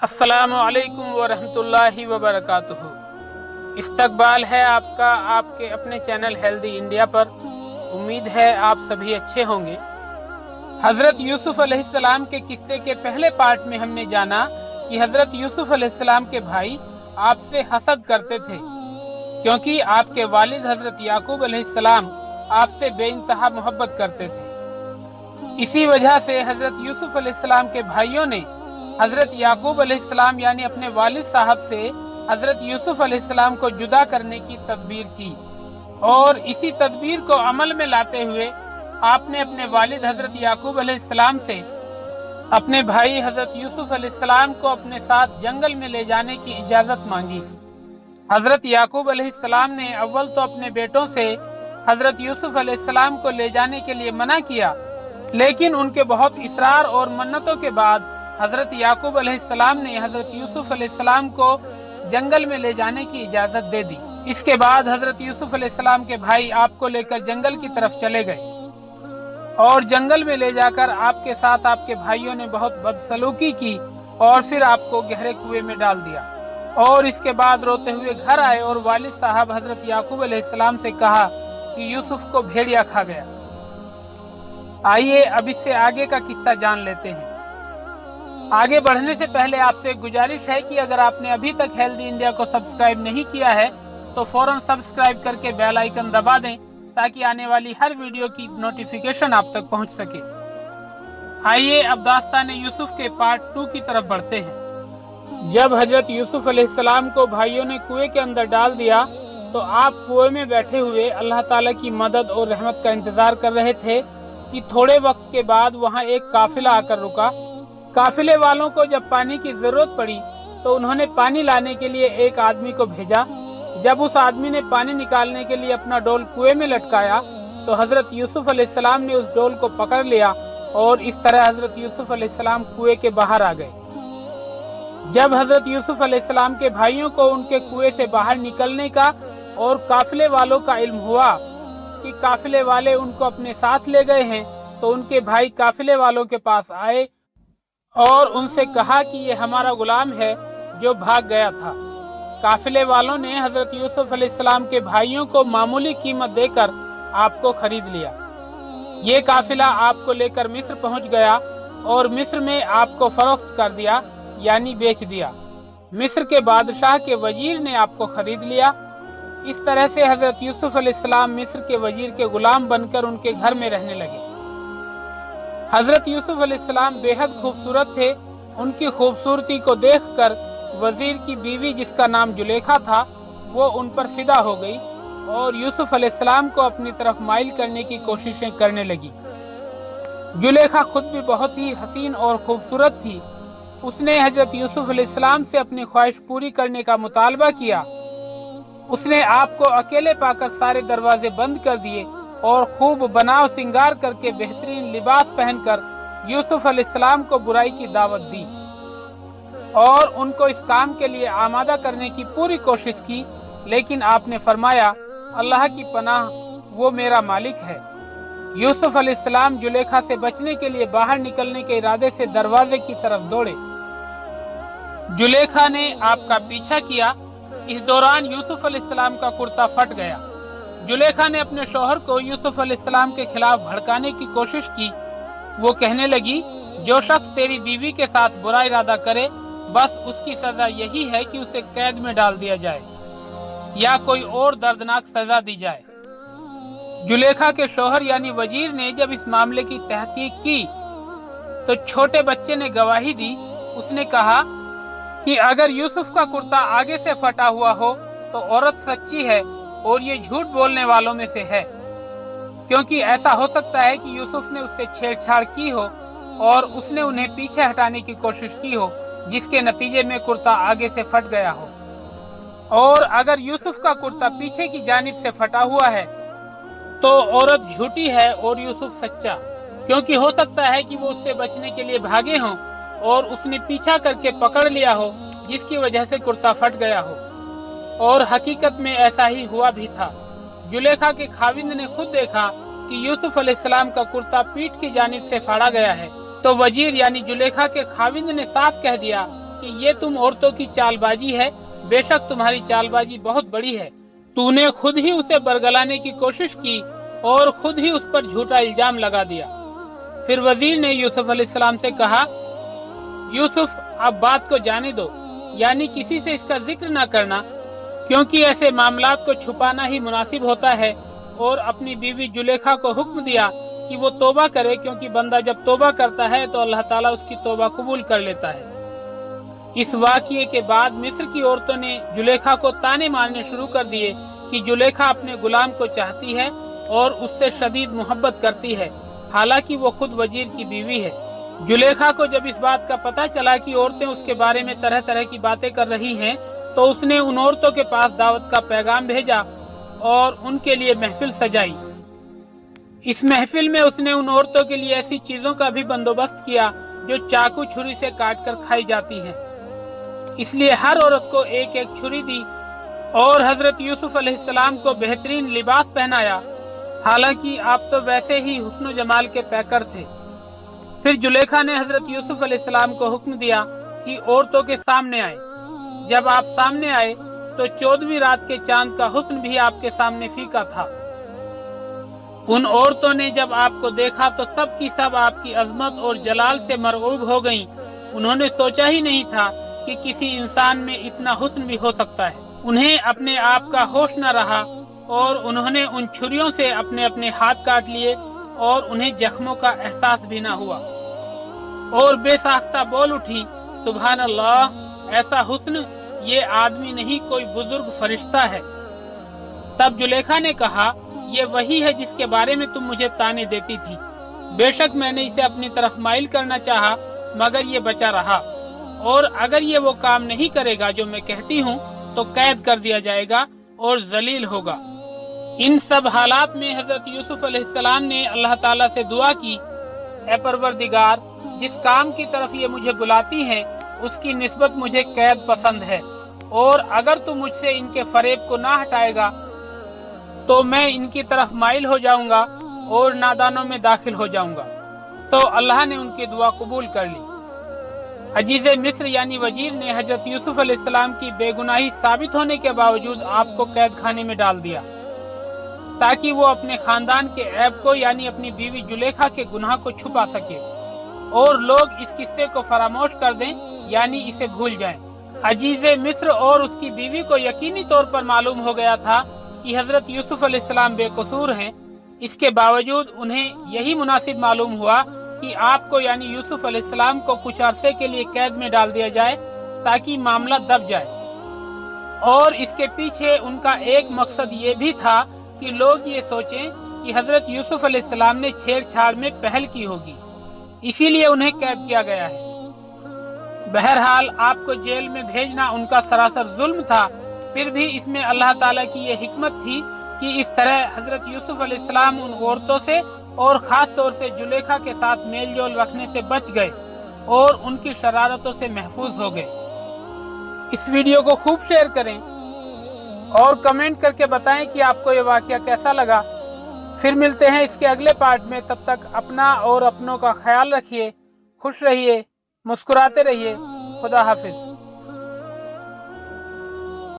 अस्सलामु अलैकुम वरहमतुल्लाहि वबरकातुहू। इस्तकबाल है आपका आपके अपने चैनल हेल्दी इंडिया पर। उम्मीद है आप सभी अच्छे होंगे। हज़रत यूसुफ अलैहिस्सलाम के किस्से के पहले पार्ट में हमने जाना कि हज़रत यूसुफ अलैहिस्सलाम के भाई आपसे हसद करते थे, क्योंकि आपके वालिद हज़रत याकूब अलैहिस्सलाम आपसे बेइंतहा मोहब्बत करते थे। इसी वजह से हज़रत यूसुफ अलैहिस्सलाम के भाइयों ने हज़रत याकूब अलैहिस्सलाम यानी अपने वालिद साहब से हज़रत यूसुफ अलैहिस्सलाम को जुदा करने की तदबीर की, और इसी तदबीर को अमल में लाते हुए आपने अपने वालिद हज़रत याकूब अलैहिस्सलाम से अपने भाई हज़रत यूसुफ अलैहिस्सलाम को अपने साथ जंगल में ले जाने की इजाज़त मांगी। हज़रत याकूब अलैहिस्सलाम ने अव्वल तो अपने बेटों से हज़रत यूसुफ अलैहिस्सलाम को ले जाने के लिए मना किया, लेकिन उनके बहुत इसरार और मन्नतों के बाद हज़रत याकूब अलैहिस्सलाम ने हज़रत यूसुफ अलैहिस्सलाम को जंगल में ले जाने की इजाज़त दे दी। इसके बाद हज़रत यूसुफ अलैहिस्सलाम के भाई आपको लेकर जंगल की तरफ चले गए, और जंगल में ले जाकर आपके साथ आपके भाइयों ने बहुत बदसलूकी की और फिर आपको गहरे कुएं में डाल दिया। और इसके बाद रोते हुए घर आए और वालिद साहब हज़रत याकूब अलैहिस्सलाम से कहा कि यूसुफ को भेड़िया खा गया। आइए अब इससे आगे का किस्सा जान लेते हैं। आगे बढ़ने से पहले आपसे एक गुजारिश है कि अगर आपने अभी तक हेल्दी इंडिया को सब्सक्राइब नहीं किया है तो फौरन सब्सक्राइब करके बेल आइकन दबा दें, ताकि आने वाली हर वीडियो की नोटिफिकेशन आप तक पहुंच सके। आइए अब दास्तान यूसुफ के पार्ट 2 की तरफ बढ़ते हैं। जब हजरत यूसुफ अलैहिस्सलाम को भाइयों ने कुएं के अंदर डाल दिया तो आप कुएं में बैठे हुए अल्लाह ताला की मदद और रहमत का इंतजार कर रहे थे कि थोड़े वक्त के बाद वहां एक काफिला आकर रुका। काफिले वालों को जब पानी की जरूरत पड़ी तो उन्होंने पानी लाने के लिए एक आदमी को भेजा। जब उस आदमी ने पानी निकालने के लिए अपना डोल कुएं में लटकाया तो हजरत यूसुफ अलैहिस्सलाम ने उस डोल को पकड़ लिया, और इस तरह हजरत यूसुफ अलैहिस्सलाम कुएं के बाहर आ गए। जब हजरत यूसुफ अलैहिस्सलाम के भाइयों को उनके कुएं से बाहर निकलने का और काफिले वालों का इल्म हुआ कि काफिले वाले उनको अपने साथ ले गए हैं, तो उनके भाई काफिले वालों के पास आए और उनसे कहा कि ये हमारा गुलाम है जो भाग गया था। काफिले वालों ने हजरत यूसुफ अलैहिस्सलाम के भाइयों को मामूली कीमत देकर आपको खरीद लिया। ये काफिला आपको लेकर मिस्र पहुंच गया और मिस्र में आपको फरोख्त कर दिया, यानी बेच दिया। मिस्र के बादशाह के वजीर ने आपको खरीद लिया। इस तरह से हजरत यूसुफ अलैहिस्सलाम मिस्र के वजीर के गुलाम बनकर उनके घर में रहने लगे। हजरत यूसुफ अलैहिस्सलाम बेहद खूबसूरत थे। उनकी खूबसूरती को देखकर वजीर की बीवी, जिसका नाम जुलेखा था, वो उन पर फिदा हो गई और यूसुफ अलैहिस्सलाम को अपनी तरफ माइल करने की कोशिशें करने लगी। जुलेखा खुद भी बहुत ही हसीन और खूबसूरत थी। उसने हजरत यूसुफ अलैहिस्सलाम से अपनी ख्वाहिश पूरी करने का मुतालबा किया। उसने आपको अकेले पाकर सारे दरवाजे बंद कर दिए और खूब बनाव सिंगार करके बेहतरीन लिबास पहनकर यूसुफ अलैहिस्सलाम को बुराई की दावत दी और उनको इस काम के लिए आमादा करने की पूरी कोशिश की। लेकिन आपने फरमाया, अल्लाह की पनाह, वो मेरा मालिक है। यूसुफ अलैहिस्सलाम जुलेखा से बचने के लिए बाहर निकलने के इरादे से दरवाजे की तरफ दौड़े। जुलेखा ने आपका पीछा किया। इस दौरान यूसुफ अलैहिस्सलाम का कुर्ता फट गया। जुलेखा ने अपने शौहर को यूसुफ अलैहिस्सलाम के खिलाफ भड़काने की कोशिश की। वो कहने लगी, जो शख्स तेरी बीवी के साथ बुरा इरादा करे, बस उसकी सजा यही है कि उसे कैद में डाल दिया जाए या कोई और दर्दनाक सजा दी जाए। जुलेखा के शौहर यानी वजीर ने जब इस मामले की तहकीक की तो छोटे बच्चे ने गवाही दी। उसने कहा कि अगर यूसुफ का कुर्ता आगे से फटा हुआ हो तो औरत सच्ची है और ये झूठ बोलने वालों में से है, क्योंकि ऐसा हो सकता है कि यूसुफ ने उससे छेड़छाड़ की हो और उसने उन्हें पीछे हटाने की कोशिश की हो, जिसके नतीजे में कुर्ता आगे से फट गया हो। और अगर यूसुफ का कुर्ता पीछे की जानिब से फटा हुआ है तो औरत झूठी है और यूसुफ सच्चा, क्योंकि हो सकता है कि वो उससे बचने के लिए भागे हों और उसने पीछा करके पकड़ लिया हो, जिसकी वजह से कुर्ता फट गया हो। और हकीकत में ऐसा ही हुआ भी था। जुलेखा के खाविंद ने खुद देखा कि यूसुफ अलैहिस्सलाम का कुर्ता पीठ की जानिब से फाड़ा गया है, तो वजीर यानी जुलेखा के खाविंद ने साफ कह दिया कि कि ये तुम औरतों की चालबाजी है, बेशक तुम्हारी चालबाजी बहुत बड़ी है। तूने खुद ही उसे बरगलाने की कोशिश की और खुद ही उस पर झूठा इल्जाम लगा दिया। फिर वजीर ने यूसुफ अलैहिस्सलाम से कहा, यूसुफ अब बात को जाने दो, यानी किसी से इसका जिक्र न करना, क्योंकि ऐसे मामलात को छुपाना ही मुनासिब होता है। और अपनी बीवी जुलेखा को हुक्म दिया कि वो तौबा करे, क्योंकि बंदा जब तौबा करता है तो अल्लाह ताला उसकी तौबा कबूल कर लेता है। इस वाक़ये के बाद मिस्र की औरतों ने जुलेखा को ताने मारने शुरू कर दिए कि जुलेखा अपने गुलाम को चाहती है और उससे शदीद मोहब्बत करती है, हालांकि वो खुद वजीर की बीवी है। जुलेखा को जब इस बात का पता चला कि औरतें उसके बारे में तरह तरह की बातें कर रही हैं, तो उसने उन औरतों के पास दावत का पैगाम भेजा और उनके लिए महफिल सजाई। इस महफिल में उसने उन औरतों के लिए ऐसी चीजों का भी बंदोबस्त किया जो चाकू छुरी से काट कर खाई जाती हैं। इसलिए हर औरत को एक एक छुरी दी और हजरत यूसुफ अलैहिस्सलाम को बेहतरीन लिबास पहनाया, हालांकि आप तो वैसे ही हुस्न जमाल के पैकर थे। फिर जुलेखा ने हजरत यूसुफ अलैहिस्सलाम को हुक्म दिया कि औरतों के सामने आए। जब आप सामने आए तो 14वीं रात के चांद का हुस्न भी आपके सामने फीका था। उन औरतों ने जब आपको देखा तो सब की सब आपकी अजमत और जलाल से मरगूब हो गईं। उन्होंने सोचा ही नहीं था कि किसी इंसान में इतना हुस्न भी हो सकता है। उन्हें अपने आप का होश न रहा और उन्होंने उन छुरियों से अपने अपने हाथ काट लिए और उन्हें जख्मों का एहसास भी न हुआ और बेसाख्ता बोल उठी, सुभान अल्लाह, ऐसा हुस्न, ये आदमी नहीं कोई बुजुर्ग फरिश्ता है। तब जुलेखा ने कहा, ये वही है जिसके बारे में तुम मुझे ताने देती थी। बेशक मैंने इसे अपनी तरफ माइल करना चाहा, मगर ये बचा रहा, और अगर ये वो काम नहीं करेगा जो मैं कहती हूँ तो कैद कर दिया जाएगा और जलील होगा। इन सब हालात में हजरत यूसुफ अलैहिस्सलाम ने अल्लाह ताला से दुआ की, ऐ परवरदिगार, जिस काम की तरफ ये मुझे बुलाती है उसकी निस्बत मुझे कैद पसंद है, और अगर तू मुझसे इनके फरेब को ना हटाएगा तो मैं इनकी तरफ माइल हो जाऊंगा और नादानों में दाखिल हो जाऊंगा। तो अल्लाह ने उनकी दुआ कबूल कर ली। अजीज मिस्र यानी वजीर ने हजरत यूसुफ अलैहिस्सलाम की बेगुनाही साबित होने के बावजूद आपको कैद खाने में डाल दिया, ताकि वो अपने खानदान के ऐब को यानी अपनी बीवी जुलेखा के गुनाह को छुपा सके और लोग इस किस्से को फरामोश कर दें, यानी इसे भूल जाएं। अजीज मिस्र और उसकी बीवी को यकीनी तौर पर मालूम हो गया था कि हजरत यूसुफ अलैहिस्सलाम बेकसूर हैं। इसके बावजूद उन्हें यही मुनासिब मालूम हुआ कि आपको यानी यूसुफ अलैहिस्सलाम को कुछ अरसे के लिए कैद में डाल दिया जाए ताकि मामला दब जाए। और इसके पीछे उनका एक मकसद ये भी था कि लोग ये सोचें कि हजरत यूसुफ अलैहिस्सलाम ने छेड़छाड़ में पहल की होगी, इसीलिए उन्हें कैद किया गया है। बहरहाल आपको जेल में भेजना उनका सरासर जुल्म था, फिर भी इसमें अल्लाह ताला की ये हिकमत थी कि इस तरह हजरत यूसुफ अलैहिस्सलाम उन औरतों से और खास तौर से जुलेखा के साथ मेल जोल रखने से बच गए और उनकी शरारतों से महफूज हो गए। इस वीडियो को खूब शेयर करें और कमेंट करके बताएं कि आपको ये वाकया कैसा लगा। फिर मिलते हैं इसके अगले पार्ट में, तब तक अपना और अपनों का ख्याल रखिए, खुश रहिए, मुस्कुराते रहिए। खुदा हाफिज।